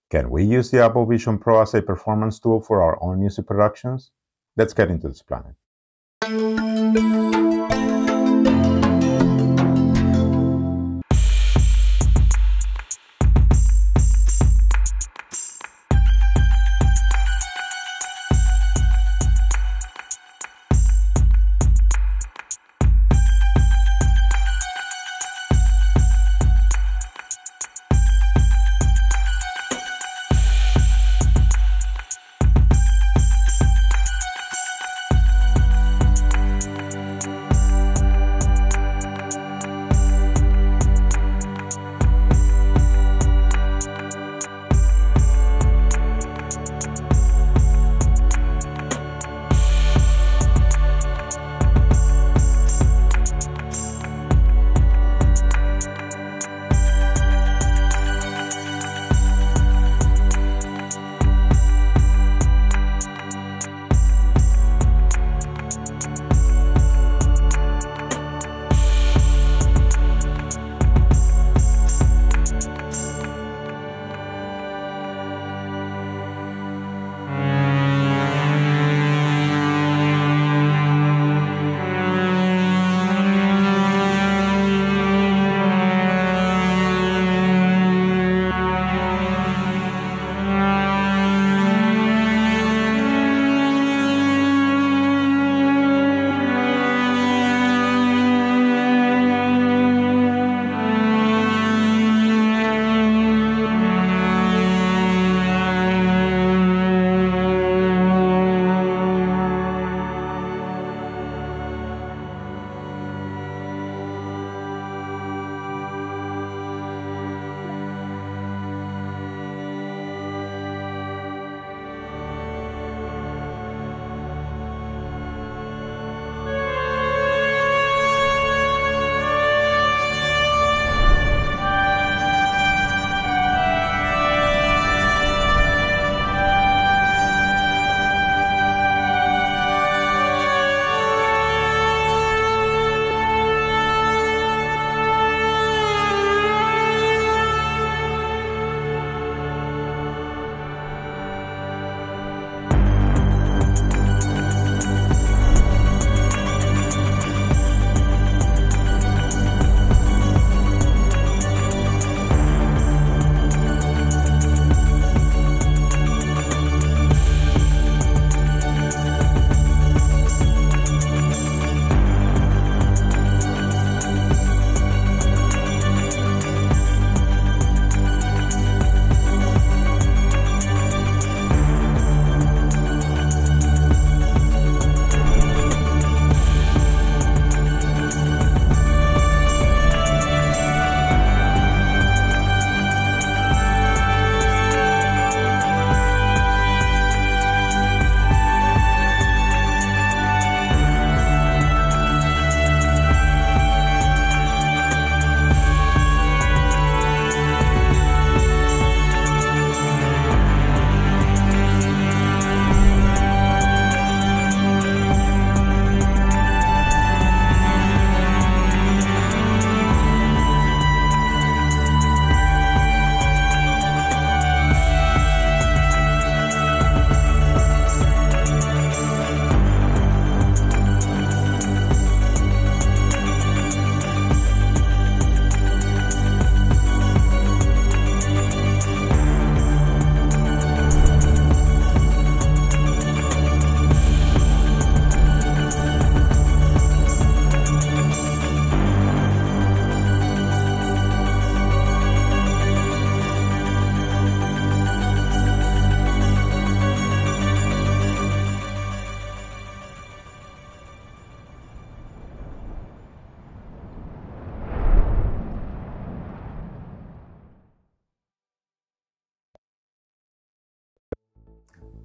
Can we use the Apple Vision Pro as a performance tool for our own music productions? Let's get into this planet.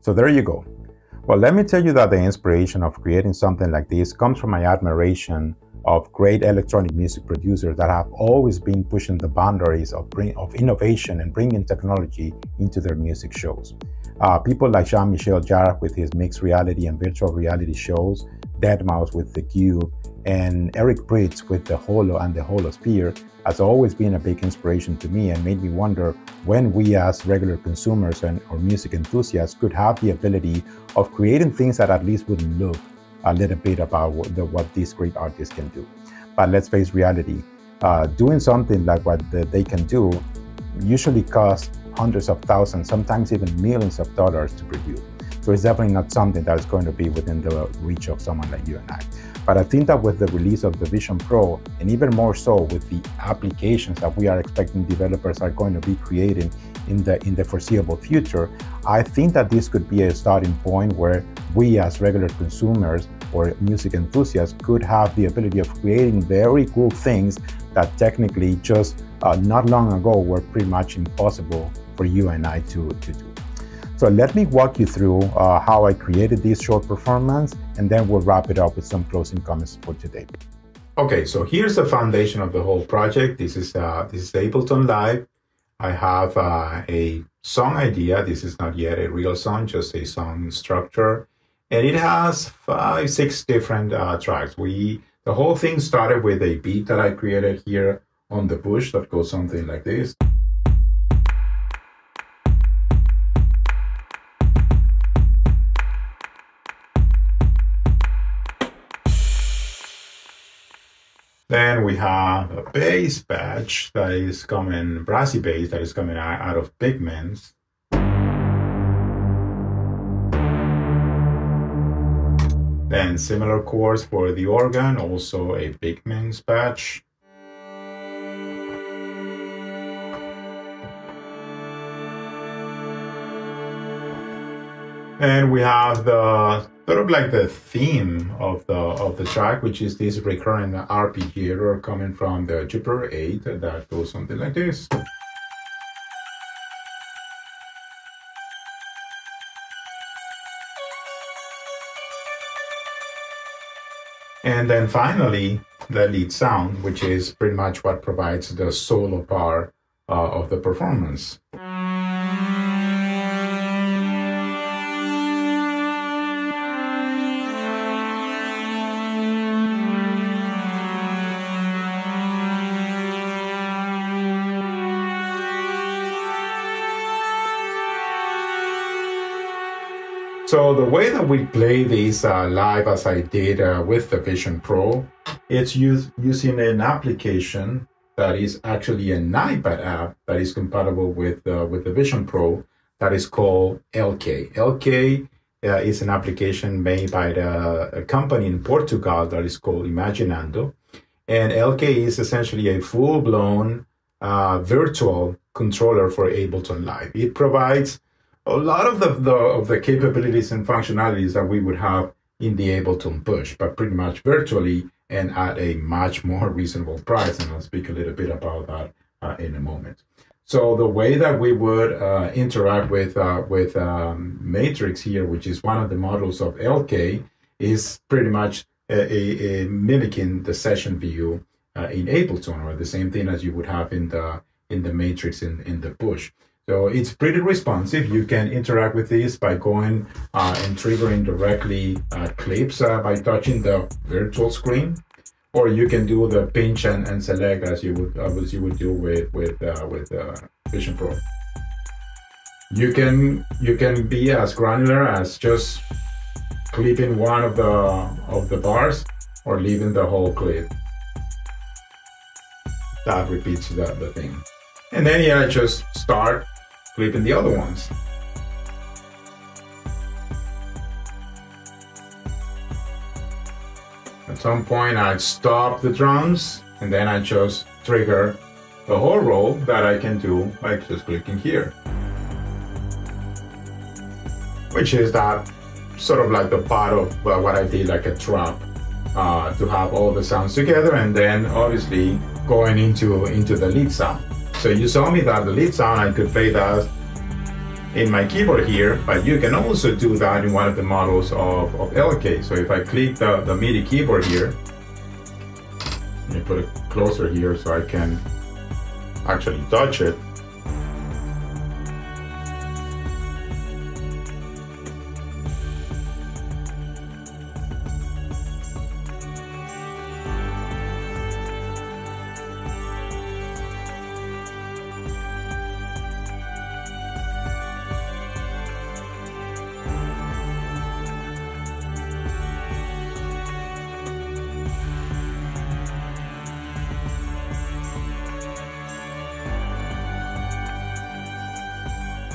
So there you go. Well, let me tell you that the inspiration of creating something like this comes from my admiration of great electronic music producers that have always been pushing the boundaries of innovation and bringing technology into their music shows. People like Jean-Michel Jarre with his mixed reality and virtual reality shows, Deadmau5 with the Cube, and Eric Prydz with the Holo and the Holosphere has always been a big inspiration to me and made me wonder when we as regular consumers or music enthusiasts could have the ability of creating things that at least would look a little bit about what these great artists can do. But let's face reality, doing something like what they can do usually costs hundreds of thousands, sometimes even millions of dollars to produce. So it's definitely not something that is going to be within the reach of someone like you and I. But I think that with the release of the Vision Pro, and even more so with the applications that we are expecting developers are going to be creating in the foreseeable future, I think that this could be a starting point where we as regular consumers or music enthusiasts could have the ability of creating very cool things that technically just not long ago were pretty much impossible for you and I to do. So let me walk you through how I created this short performance, and then we'll wrap it up with some closing comments for today. Okay, so here's the foundation of the whole project. This is Ableton Live. I have a song idea. This is not yet a real song, just a song structure. And it has 5, 6 different tracks. The whole thing started with a beat that I created here on the push that goes something like this. Then we have a bass patch that is coming, brassy bass that is coming out of Pigments. Then similar chords for the organ, also a Pigments patch. And we have the sort of like the theme of the track, which is this recurrent arpeggiator coming from the Jupiter 8 that goes something like this. And then finally, the lead sound, which is pretty much what provides the solo part of the performance. So the way that we play these live, as I did with the Vision Pro, it's using an application that is actually an iPad app that is compatible with the Vision Pro that is called LK. LK is an application made by a company in Portugal that is called Imaginando. And LK is essentially a full-blown virtual controller for Ableton Live. It provides a lot of the capabilities and functionalities that we would have in the Ableton push, but pretty much virtually and at a much more reasonable price. And I'll speak a little bit about that in a moment. So the way that we would interact with Matrix here, which is one of the models of LK, is pretty much a mimicking the session view in Ableton, or the same thing as you would have in the Matrix in the push. So it's pretty responsive. You can interact with this by going and triggering directly clips by touching the virtual screen, or you can do the pinch and select as you would do with Vision Pro. You can be as granular as just clipping one of the bars or leaving the whole clip. That repeats the thing. And then I just start clipping the other ones. At some point I stop the drums, and then I just trigger the whole roll that I can do by just clicking here. Which is that sort of like the part of what I did, like a trap, to have all the sounds together, and then obviously going into the lead sound. So you saw me that the lead sound, I could play that in my keyboard here, but you can also do that in one of the models of LK. So if I click the MIDI keyboard here, let me put it closer here so I can actually touch it.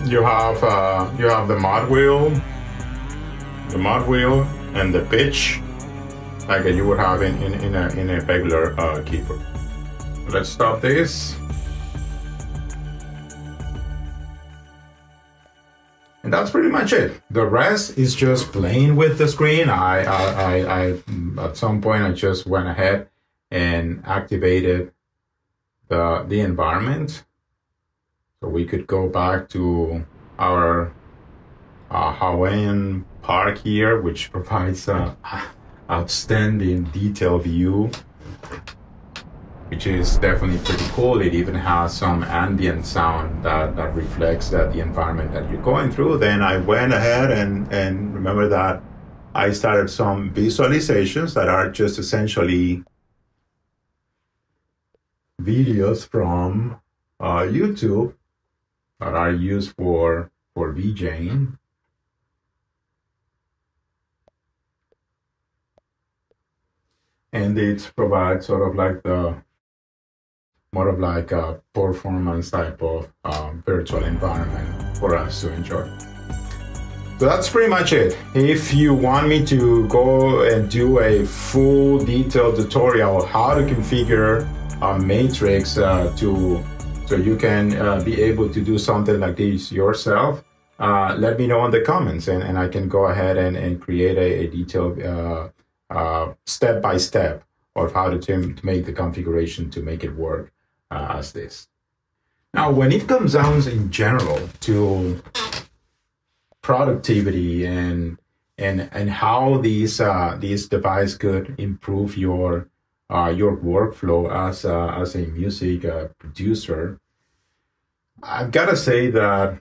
you have the mod wheel, and the pitch, like you would have in a regular keyboard. Let's stop this. And that's pretty much it. The rest is just playing with the screen. I at some point I just went ahead and activated the environment, so we could go back to our Hawaiian park here, which provides an outstanding detail view, which is definitely pretty cool. It even has some ambient sound that reflects the environment that you're going through. Then I went ahead and remember that I started some visualizations that are just essentially videos from YouTube that are used for VJing. And it provides sort of like more of like a performance type of virtual environment for us to enjoy. So that's pretty much it. If you want me to go and do a full detailed tutorial how to configure a matrix so you can be able to do something like this yourself, let me know in the comments, and I can go ahead and create a detailed step-by-step of how to make the configuration to make it work as this. Now, when it comes down in general to productivity and how these device could improve your workflow as a music producer, I've got to say that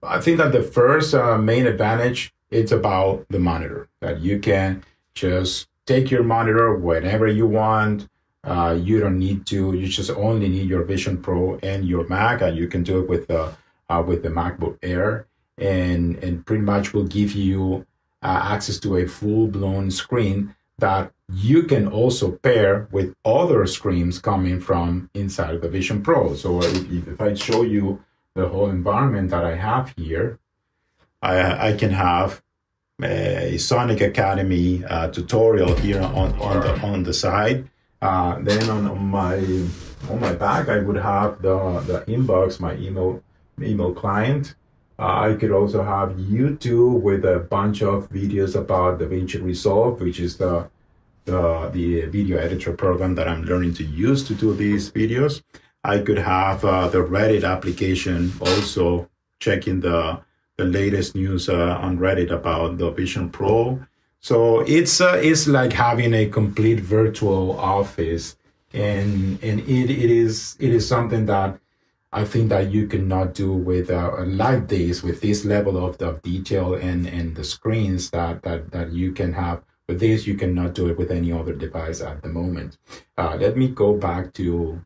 I think that the first main advantage, it's about the monitor, that you can just take your monitor whenever you want. You don't need to, you just only need your Vision Pro and your Mac, and you can do it with the MacBook Air, and pretty much will give you access to a full-blown screen that you can also pair with other screens coming from inside of the Vision Pro. So if I show you the whole environment that I have here, I can have a Sonic Academy tutorial here on the side. Then on my back, I would have the inbox, my email client. I could also have YouTube with a bunch of videos about DaVinci Resolve, which is the video editor program that I'm learning to use to do these videos. I could have the Reddit application, also checking the latest news on Reddit about the Vision Pro. So it's like having a complete virtual office, and it is something that I think that you cannot do with like this, with this level of detail and the screens that you can have. With this, you cannot do it with any other device at the moment. Let me go back to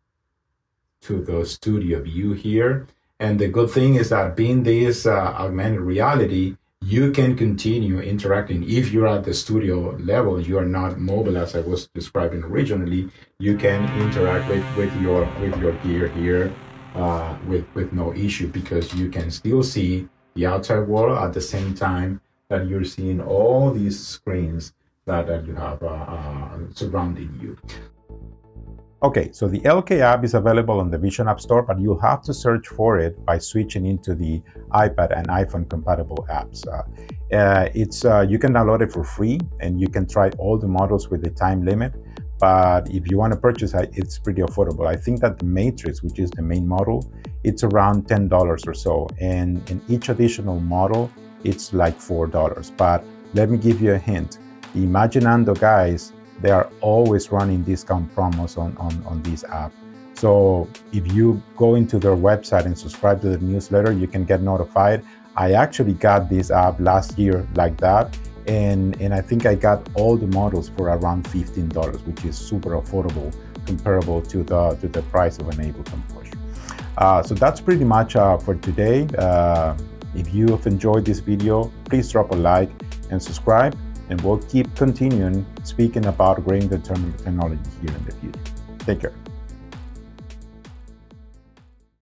the studio view here. And the good thing is that being this augmented reality, you can continue interacting. If you're at the studio level, you are not mobile as I was describing originally, you can interact with your gear here with no issue, because you can still see the outside world at the same time that you're seeing all these screens that you have surrounding you. Okay, so the LK app is available on the Vision App Store, but you'll have to search for it by switching into the iPad and iPhone compatible apps. You can download it for free, and you can try all the models with the time limit. But if you want to purchase it, it's pretty affordable. I think that the Matrix, which is the main model, it's around $10 or so. And in each additional model, it's like $4. But let me give you a hint. The Imaginando guys, they are always running discount promos on this app. So if you go into their website and subscribe to the newsletter, you can get notified. I actually got this app last year like that. And I think I got all the models for around $15, which is super affordable, comparable to the price of an Ableton push. So that's pretty much for today. If you have enjoyed this video, please drop a like and subscribe, and we'll keep continuing speaking about grain determinant technology here in the future. Take care.